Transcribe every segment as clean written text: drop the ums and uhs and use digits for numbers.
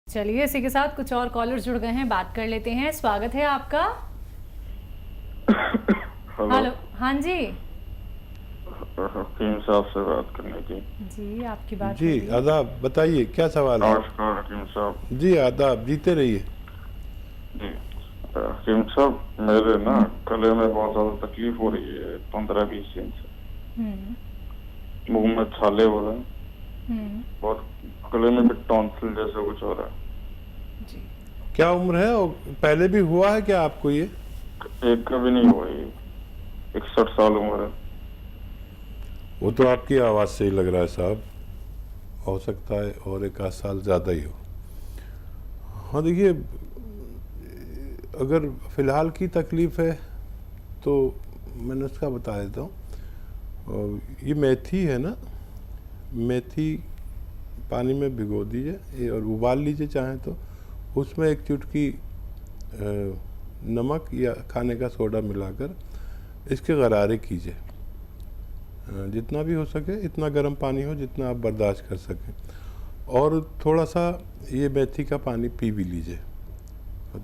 चलिए इसी के साथ कुछ और कॉलर जुड़ गए हैं, बात कर लेते हैं। स्वागत है आपका। हेलो, हाँ जी। हकीम साहब से बात करनी थी। जी आपकी बात जी आदाब, बताइए क्या सवाल है। नमस्कार हकीम साहब। जी आदाब, जीते रहिए। जी हकीम साहब, मेरे ना गले में बहुत ज्यादा तकलीफ हो रही है 15-20 दिन से। मुंह में छाले हो रहे हैं, बहुत गले में भी टॉन्सिल जैसा कुछ हो रहा है। जी। क्या उम्र है और पहले भी हुआ है क्या आपको ये? एक कभी नहीं हुआ ये। 61 साल उम्र है। वो तो आपकी आवाज़ से ही लग रहा है साहब, हो सकता है और एक आध साल ज़्यादा ही हो। हाँ देखिए, अगर फ़िलहाल की तकलीफ़ है तो मैंने उसका बता देता हूँ। ये मेथी है ना, मेथी पानी में भिगो दीजिए और उबाल लीजिए चाहें तो। उसमें एक चुटकी नमक या खाने का सोडा मिलाकर इसके गरारे कीजिए। जितना भी हो सके, इतना गर्म पानी हो जितना आप बर्दाश्त कर सकें, और थोड़ा सा ये मेथी का पानी पी भी लीजिए।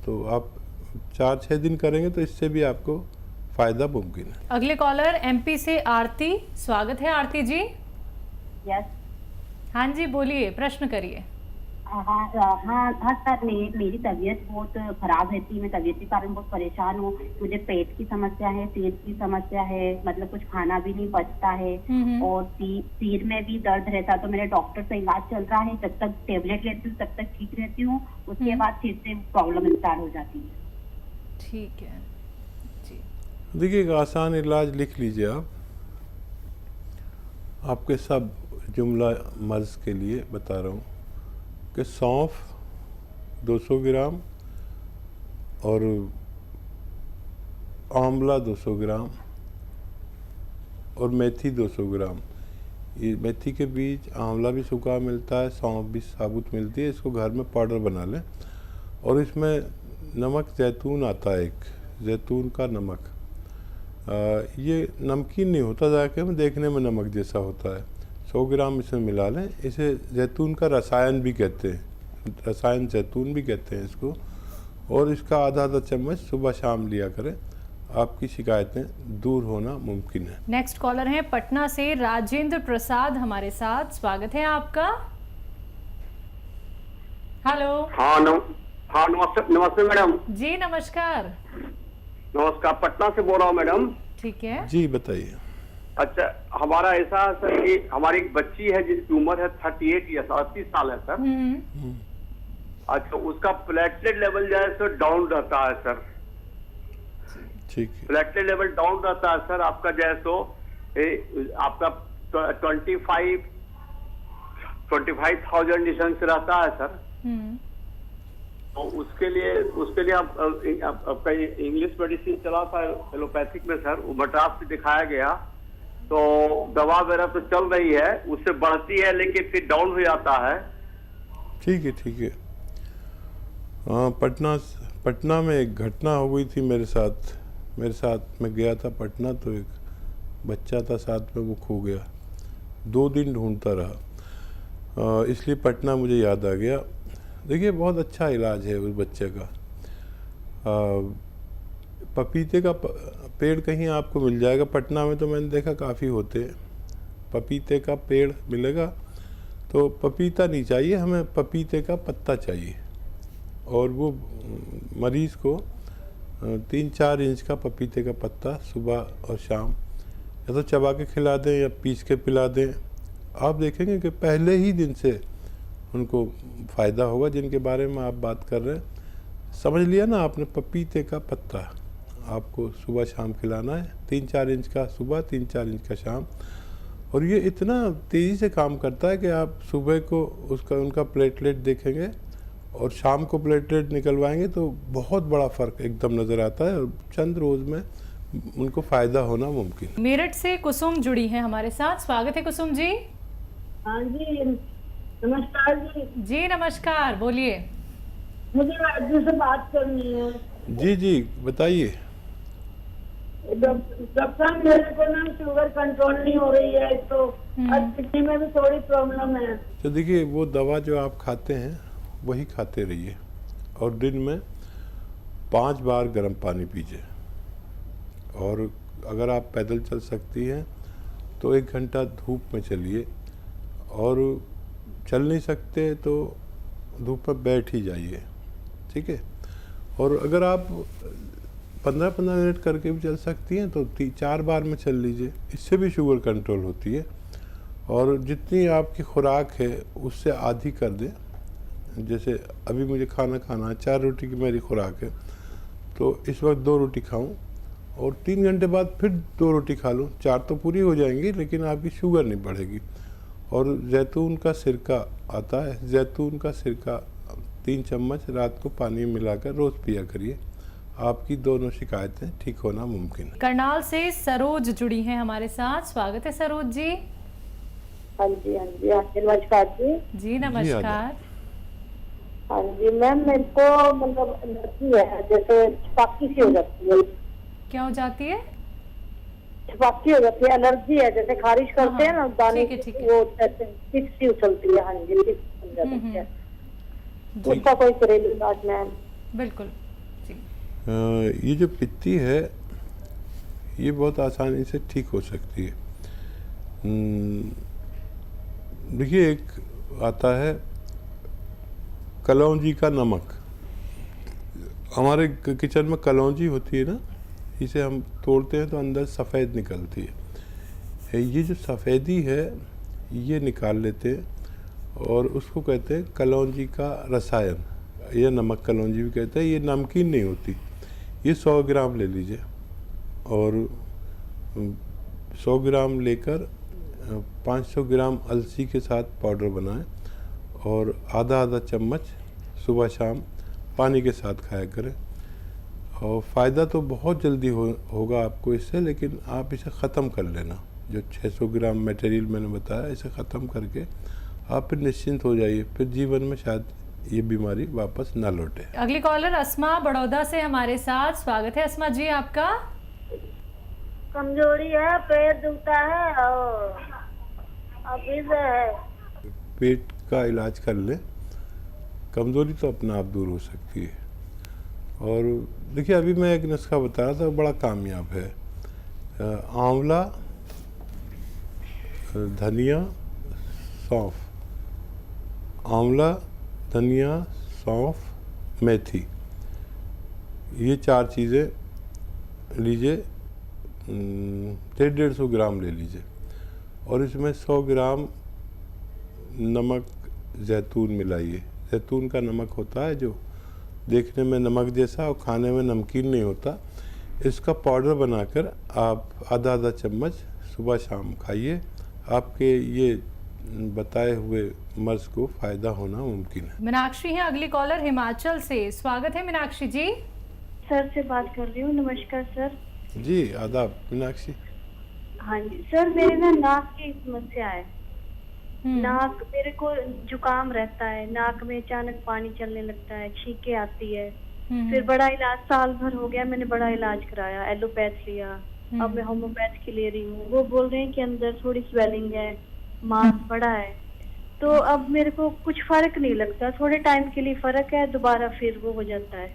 तो आप 4-6 दिन करेंगे तो इससे भी आपको फ़ायदा मुमकिन है। अगले कॉलर एमपी से आरती। स्वागत है आरती जी। यस। हाँ जी बोलिए, प्रश्न करिए। हाँ सर, मेरी तबीयत बहुत खराब रहती है। मैं तबीयत के कारण बहुत परेशान हूँ। मुझे पेट की समस्या है, पेट की समस्या है, मतलब कुछ खाना भी नहीं पचता है, और सिर में भी दर्द रहता है। तो मेरे डॉक्टर से इलाज चल रहा है। जब तक टेबलेट लेती हूँ तब तक ठीक रहती हूँ, उसके बाद फिर से प्रॉब्लम स्टार्ट हो जाती है। ठीक है जी। देखिए, एक आसान इलाज लिख लीजिए आप। आपके सब जुमला मर्ज़ के लिए बता रहा हूँ कि सौंफ 200 ग्राम और आंवला 200 ग्राम और मेथी 200 ग्राम। ये मेथी के बीज, आंवला भी सूखा मिलता है, सौंफ भी साबुत मिलती है। इसको घर में पाउडर बना लें, और इसमें नमक जैतून आता है, एक जैतून का नमक। ये नमकीन नहीं होता, जाके में देखने में नमक जैसा होता है। 100 ग्राम इसमें मिला लें। इसे जैतून का रसायन भी कहते हैं, रसायन जैतून भी कहते हैं इसको। और इसका आधा चम्मच सुबह शाम लिया करें, आपकी शिकायतें दूर होना मुमकिन है। नेक्स्ट कॉलर हैं पटना से राजेंद्र प्रसाद हमारे साथ। स्वागत है आपका। हेलो। हाँ नमस्ते मैडम। जी नमस्कार। नमस्कार, पटना से बोल रहा हूँ मैडम। ठीक है जी बताइए। अच्छा, हमारा ऐसा है सर कि हमारी एक बच्ची है जिसकी उम्र है 38 या 38 साल है सर। अच्छा, उसका प्लेटलेट लेवल जो है सर डाउन रहता है सर। ठीक है। प्लेटलेट लेवल डाउन रहता है सर आपका, जो है सो आपका 25,000 डिस्टेंस रहता है सर। तो उसके लिए आपका इंग्लिश मेडिसिन चला था एलोपैथिक में सर, वो मद्रास से दिखाया गया। तो दवा वगैरह तो चल रही है, उससे बढ़ती है लेकिन फिर डाउन हो जाता है। ठीक है ठीक है। हाँ, पटना में एक घटना हो गई थी मेरे साथ मैं गया था पटना, तो एक बच्चा था साथ में, वो खो गया। 2 दिन ढूंढता रहा, इसलिए पटना मुझे याद आ गया। देखिए, बहुत अच्छा इलाज है उस बच्चे का। पपीते का पेड़ कहीं आपको मिल जाएगा पटना में, तो मैंने देखा काफ़ी होते हैं। पपीते का पेड़ मिलेगा, तो पपीता नहीं चाहिए हमें, पपीते का पत्ता चाहिए। और वो मरीज़ को 3-4 इंच का पपीते का पत्ता सुबह और शाम या तो चबा के खिला दें या पीस के पिला दें। आप देखेंगे कि पहले ही दिन से उनको फ़ायदा होगा, जिनके बारे में आप बात कर रहे हैं। समझ लिया ना आपने, पपीते का पत्ता आपको सुबह शाम खिलाना है, 3-4 इंच का सुबह, 3-4 इंच का शाम। और ये इतना तेज़ी से काम करता है कि आप सुबह को उनका प्लेटलेट देखेंगे और शाम को प्लेटलेट निकलवाएंगे तो बहुत बड़ा फ़र्क एकदम नज़र आता है, और चंद रोज़ में उनको फ़ायदा होना मुमकिन है। मेरठ से कुसुम जुड़ी है हमारे साथ। स्वागत है कुसुम जी। हाँ जी, नमस्कार जी। जी नमस्कार, बोलिए। मुझे वैद्य से बात करनी है। जी बताइए। डॉक्टर, मेरे को ना शुगर कंट्रोल नहीं हो रही है, तो किडनी में भी थोड़ी प्रॉब्लम है। तो देखिए, वो दवा जो आप खाते हैं वही खाते रहिए और दिन में 5 बार गर्म पानी पीजिए। और अगर आप पैदल चल सकती हैं तो 1 घंटा धूप में चलिए, और चल नहीं सकते तो धूप में बैठ ही जाइए, ठीक है। और अगर आप 15-15 मिनट करके भी चल सकती हैं तो 4 बार में चल लीजिए, इससे भी शुगर कंट्रोल होती है। और जितनी आपकी खुराक है उससे आधी कर दें। जैसे अभी मुझे खाना खाना है, 4 रोटी की मेरी खुराक है, तो इस वक्त 2 रोटी खाऊं और 3 घंटे बाद फिर 2 रोटी खा लूँ, 4 तो पूरी हो जाएंगी, लेकिन आपकी शुगर नहीं बढ़ेगी। और जैतून का सिरका आता है, जैतून का सिरका 3 चम्मच रात को पानी में मिलाकर रोज़ पिया करिए, आपकी दोनों शिकायतें ठीक होना मुमकिन है। करनाल से सरोज जुड़ी हैं हमारे साथ, स्वागत है सरोज जी। हाँ जी नमस्कार जी। जी नमस्कार। हाँ जी मैम, मेरे को मतलब एलर्जी है, जैसे छपाकी सी हो जाती है। क्या हो जाती है? छपाकी हो जाती है, एलर्जी है, जैसे खारिश करते हैं ना दाने, ठीक है। वो टिक सी उछलती है। हाँ जी, टिक बन जाती है। उसका कोई घरेलू इलाज मैम? बिल्कुल जी। ये जो पित्ती है ये बहुत आसानी से ठीक हो सकती है। देखिए, एक आता है कलौंजी का नमक। हमारे किचन में कलौंजी होती है ना, इसे हम तोड़ते हैं तो अंदर सफ़ेद निकलती है। ये जो सफ़ेदी है ये निकाल लेते हैं और उसको कहते हैं कलौंजी का रसायन, या नमक कलौंजी भी कहते हैं। ये नमकीन नहीं होती। ये 100 ग्राम ले लीजिए और 100 ग्राम लेकर 500 ग्राम अलसी के साथ पाउडर बनाएं और आधा चम्मच सुबह शाम पानी के साथ खाया करें। और फ़ायदा तो बहुत जल्दी होगा आपको इससे, लेकिन आप इसे ख़त्म कर लेना। जो 600 ग्राम मटेरियल मैंने बताया, इसे ख़त्म करके आप फिर निश्चिंत हो जाइए, फिर जीवन में शायद ये बीमारी वापस ना लौटे। अगली कॉलर अस्मा बड़ौदा से हमारे साथ, स्वागत है अस्मा जी आपका। कमजोरी है, पेट दुखता है और है। पेट का इलाज कर लें, कमज़ोरी तो अपने आप दूर हो सकती है। और देखिए, अभी मैं एक नुस्खा बता रहा था, बड़ा कामयाब है। आंवला, धनिया, सौंफ, आंवला, धनिया, सौंफ, मेथी, ये 4 चीज़ें लीजिए। 150 ग्राम ले लीजिए और इसमें 100 ग्राम नमक जैतून मिलाइए। जैतून का नमक होता है जो देखने में नमक जैसा और खाने में नमकीन नहीं होता। इसका पाउडर बनाकर आप आधा चम्मच सुबह शाम खाइए। आपके ये बताए हुए मर्ज को फ़ायदा होना मुमकिन है। मीनाक्षी हैं अगली कॉलर हिमाचल से, स्वागत है मीनाक्षी जी। सर से बात कर रही हूँ। नमस्कार सर। जी आदाब मीनाक्षी। हाँ जी सर, मेरे ना नाक की समस्या है। नाक, मेरे को जुकाम रहता है, नाक में अचानक पानी चलने लगता है, छींके आती है। फिर बड़ा इलाज, साल भर हो गया मैंने बड़ा इलाज कराया, एलोपैथ लिया, अब मैं होम्योपैथ की ले रही हूँ। वो बोल रहे हैं कि अंदर थोड़ी स्वेलिंग है, मांस बड़ा है, तो अब मेरे को कुछ फर्क नहीं लगता। थोड़े टाइम के लिए फर्क है, दोबारा फिर वो हो जाता है।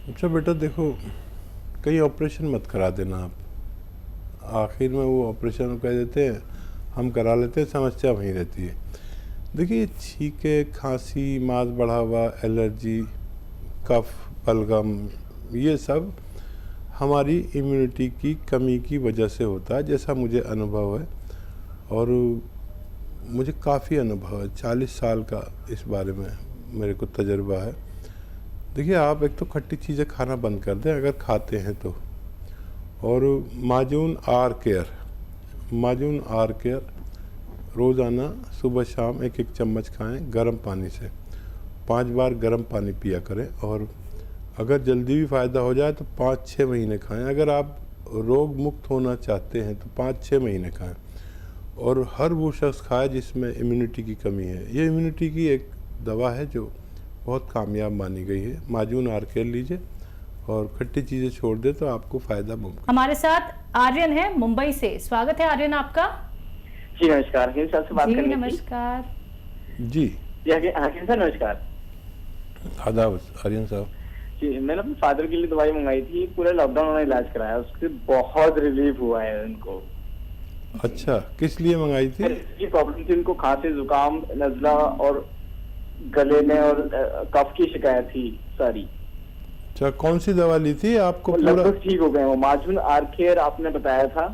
अच्छा बेटा, देखो, कहीं ऑपरेशन मत करा देना आप। आखिर में वो ऑपरेशन कह देते हैं, हम करा लेते हैं, समस्या वहीं रहती है। देखिए, छींके, खांसी, मांस बढ़ा हुआ, एलर्जी, कफ, बलगम, ये सब हमारी इम्यूनिटी की कमी की वजह से होता है, जैसा मुझे अनुभव है। और मुझे काफ़ी अनुभव है, 40 साल का इस बारे में मेरे को तजर्बा है। देखिए, आप एक तो खट्टी चीज़ें खाना बंद कर दें अगर खाते हैं तो। और माजून आर केयर रोज़ाना सुबह शाम 1-1 चम्मच खाएं गर्म पानी से। 5 बार गर्म पानी पिया करें। और अगर जल्दी भी फ़ायदा हो जाए तो 5-6 महीने खाएं। अगर आप रोग मुक्त होना चाहते हैं तो 5-6 महीने खाएं। और हर वो शख्स खाए जिसमें इम्यूनिटी की कमी है। ये इम्यूनिटी की एक दवा है जो बहुत कामयाब मानी गई है। माजून आर केयर लीजिए और खट्टी चीज़ें छोड़ दे तो आपको फ़ायदा मुमकिन। हमारे साथ आर्यन है मुंबई से, स्वागत है आर्यन आपका। जी नमस्कार, सर से बात करनी थी। नमस्कार जी जी हाकिम सर नमस्कार। आदाब आर्यन साहब। जी मैंने अपने फादर के लिए दवाई मंगाई थी, पूरे लॉकडाउन में इलाज कराया, उससे बहुत रिलीफ हुआ है उनको। अच्छा, किस लिए मंगाई थी? ये प्रॉब्लम थी उनको, खांसी जुकाम नजला और गले में और कफ की शिकायत थी सारी। अच्छा, कौन सी दवा ली थी आपको? पूरा लगभग ठीक हो गए वो। माजून आर केयर आपने बताया था।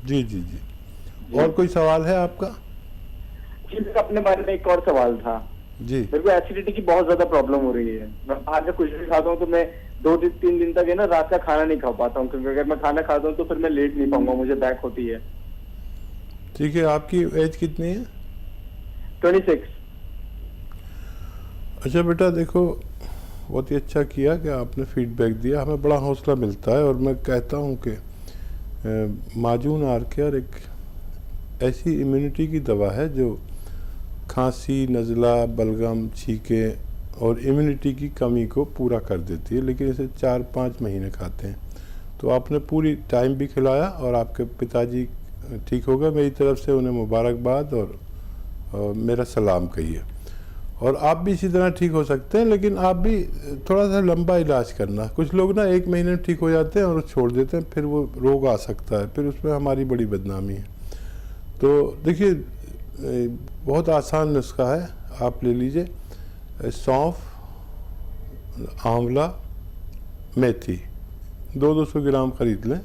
जी जी जी। और कोई सवाल है आपका? जी अपने बारे में एक और सवाल था जी। मेरे को एसिडिटी की बहुत ज्यादा प्रॉब्लम हो रही है। मैं बाहर से कुछ भी खाता हूँ तो मैं 2-3 दिन तक है ना रात का खाना नहीं खा पाता हूँ, क्योंकि अगर मैं खाना खाता हूँ तो फिर मैं लेट नहीं पाऊंगा, मुझे बैक होती है। ठीक है, आपकी एज कितनी है? 26। अच्छा बेटा देखो, बहुत ही अच्छा किया कि आपने फीडबैक दिया, हमें बड़ा हौसला मिलता है। और मैं कहता हूँ कि माजून आर केयर एक ऐसी इम्यूनिटी की दवा है जो खांसी नज़ला बलगम छींके और इम्यूनिटी की कमी को पूरा कर देती है। लेकिन इसे 4-5 महीने खाते हैं। तो आपने पूरी टाइम भी खिलाया और आपके पिताजी ठीक हो गए। मेरी तरफ से उन्हें मुबारकबाद और मेरा सलाम कहिए। और आप भी इसी तरह ठीक हो सकते हैं, लेकिन आप भी थोड़ा सा लंबा इलाज करना। कुछ लोग ना 1 महीने में ठीक हो जाते हैं और छोड़ देते हैं, फिर वो रोग आ सकता है, फिर उसमें हमारी बड़ी बदनामी है। तो देखिए बहुत आसान नुस्खा है, आप ले लीजिए सौंफ, आंवला, मेथी 200 ग्राम खरीद लें,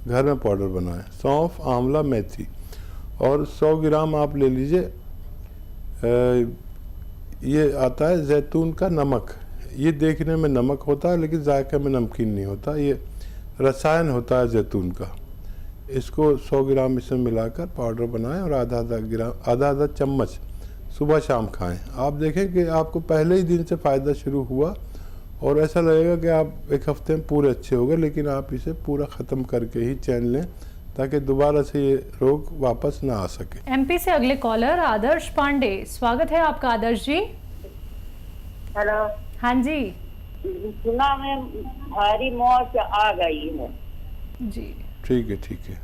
घर में पाउडर बनाएं। सौंफ आंवला मेथी और 100 ग्राम आप ले लीजिए ये आता है जैतून का नमक। ये देखने में नमक होता है लेकिन जायके में नमकीन नहीं होता, ये रसायन होता है जैतून का। इसको 100 ग्राम इसमें मिलाकर पाउडर बनाएं और आधा चम्मच सुबह शाम खाएं। आप देखें कि आपको पहले ही दिन से फ़ायदा शुरू हुआ और ऐसा लगेगा कि आप 1 हफ्ते में पूरे अच्छे हो गए। लेकिन आप इसे पूरा ख़त्म करके ही चैन लें ताकि दोबारा से ये रोग वापस ना आ सके। एमपी से अगले कॉलर आदर्श पांडे, स्वागत है आपका आदर्श जी। हेलो। हाँ जी सुना में भारी मौत आ गई है जी। ठीक है।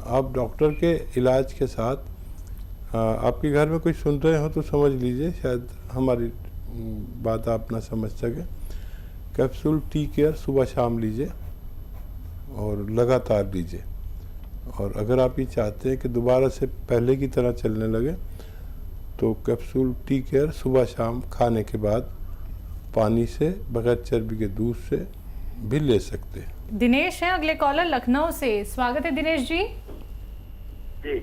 आप डॉक्टर के इलाज के साथ आपके घर में कोई सुन रहे हो तो समझ लीजिए, शायद हमारी बात आप ना समझ सके। कैप्सूल टी केयर सुबह शाम लीजिए और लगातार लीजिए। और अगर आप ये चाहते हैं कि दोबारा से पहले की तरह चलने लगे तो कैप्सूल टी केयर सुबह शाम खाने के बाद पानी से बगैर चर्बी के दूध से भी ले सकते हैं। दिनेश है अगले कॉलर लखनऊ से, स्वागत है दिनेश जी। जी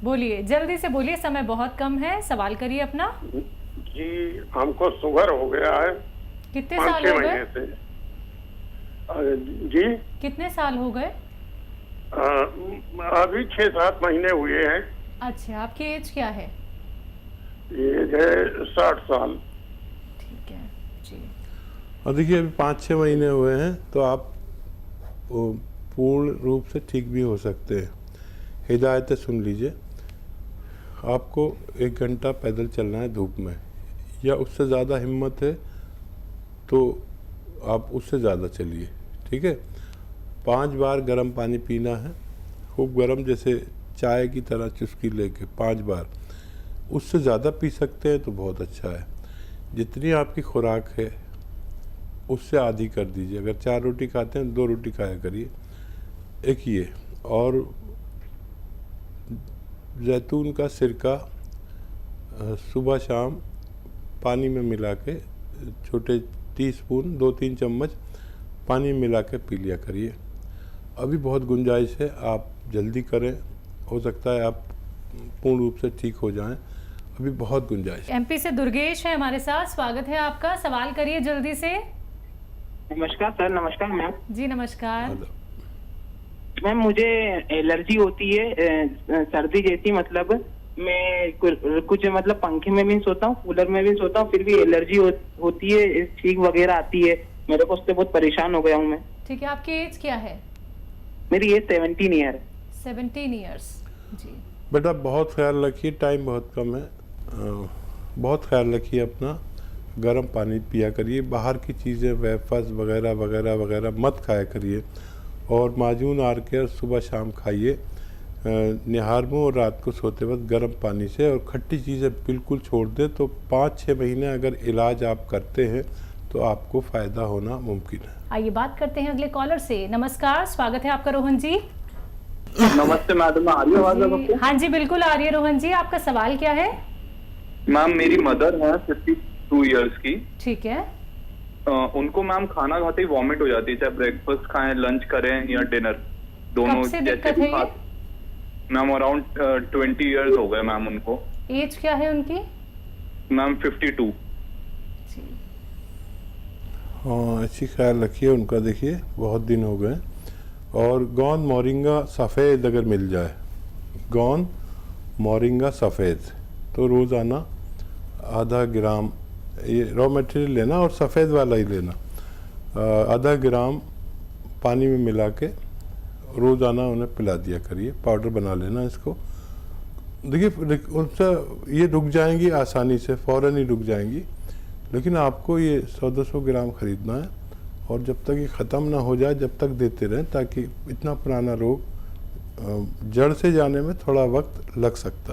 बोलिए, जल्दी से बोलिए, समय बहुत कम है, सवाल करिए अपना। जी हमको शुगर हो गया है। कितने साल हो गए? जी कितने साल हो गए? अभी 6-7 महीने हुए हैं। अच्छा, आपकी एज क्या है? एज है 60 साल। ठीक है जी। और देखिए अभी 5-6 महीने हुए हैं तो आप पूर्ण रूप से ठीक भी हो सकते हैं। हिदायतें सुन लीजिए। आपको 1 घंटा पैदल चलना है धूप में, या उससे ज़्यादा हिम्मत है तो आप उससे ज़्यादा चलिए, ठीक है। 5 बार गर्म पानी पीना है, खूब गर्म, जैसे चाय की तरह चुस्की लेके 5 बार। उससे ज़्यादा पी सकते हैं तो बहुत अच्छा है। जितनी आपकी खुराक है उससे आधी कर दीजिए। अगर 4 रोटी खाते हैं 2 रोटी खाया करिए, एक ये। और जैतून का सिरका सुबह शाम पानी में मिला के छोटे टीस्पून 2-3 चम्मच पानी में मिला के पी लिया करिए। अभी बहुत गुंजाइश है, आप जल्दी करें, हो सकता है आप पूर्ण रूप से ठीक हो जाएं। अभी बहुत गुंजाइश है। एमपी से दुर्गेश है हमारे साथ, स्वागत है आपका, सवाल करिए जल्दी से। नमस्कार सर। नमस्कार मैम जी नमस्कार। मैम मुझे एलर्जी होती है सर्दी जैसी, मतलब मैं कुछ मतलब पंखे में भी सोता हूँ, कूलर में भी सोता हूँ, फिर भी एलर्जी होती है, छींक वगैरह आती है मेरे को, उससे बहुत परेशान हो गया हूँ मैं। ठीक है, आपकी एज क्या है? मेरी एज 17 ईयर। 17 ईयर्स जी। बेटा बहुत ख्याल रखिए, टाइम बहुत कम है, बहुत ख्याल रखिए अपना। गर्म पानी पिया करिए, बाहर की चीज़ें वेफर्स वगैरह वगैरह वगैरह मत खाया करिए। और माजून आर केयर सुबह शाम खाइए। निहारमू और रात को सोते वक्त गर्म पानी से, और खट्टी चीज़ें बिल्कुल छोड़ दें। तो 5-6 महीने अगर इलाज आप करते हैं तो आपको फ़ायदा होना मुमकिन है। आइए बात करते हैं अगले कॉलर से। नमस्कार, स्वागत है आपका रोहन जी। नमस्ते मैडम, आ रही है आवाज आपको? हाँ जी बिल्कुल आ रही है रोहन जी, आपका सवाल क्या है? मैम मेरी मदर है 52 इयर्स की। ठीक है। उनको मैम खाना खाते ही वॉमिट हो जाती है, चाहे ब्रेकफास्ट खाएं, लंच करें या डिनर, दोनों कब से दिक्कत है ये? मैम अराउंड 20 इयर्स हो गए मैम उनको। एज क्या है उनकी? मैम 52। हाँ, अच्छी ख्याल रखिए उनका। देखिए बहुत दिन हो गए, और गोंद मोरिंगा सफ़ेद अगर मिल जाए, गोंद मोरिंगा सफ़ेद, तो रोज़ाना आधा ग्राम ये रॉ मटेरियल लेना और सफ़ेद वाला ही लेना, आधा ग्राम पानी में मिला के रोज़ाना उन्हें पिला दिया करिए। पाउडर बना लेना इसको। देखिए उनसे ये रुक जाएंगी आसानी से, फ़ौरन ही रुक जाएंगी, लेकिन आपको ये 100-200 ग्राम ख़रीदना है, और जब तक ये ख़त्म ना हो जाए जब तक देते रहें, ताकि इतना पुराना रोग जड़ से जाने में थोड़ा वक्त लग सकता है।